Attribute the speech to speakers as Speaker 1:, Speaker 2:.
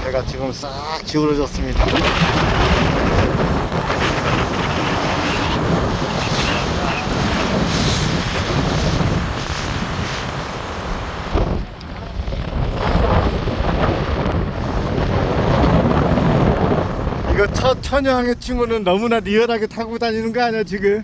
Speaker 1: 배가 지금 싹 기울어졌습니다. 이거 첫 천여항해 친구는 너무나 리얼하게 타고 다니는 거 아니야 지금?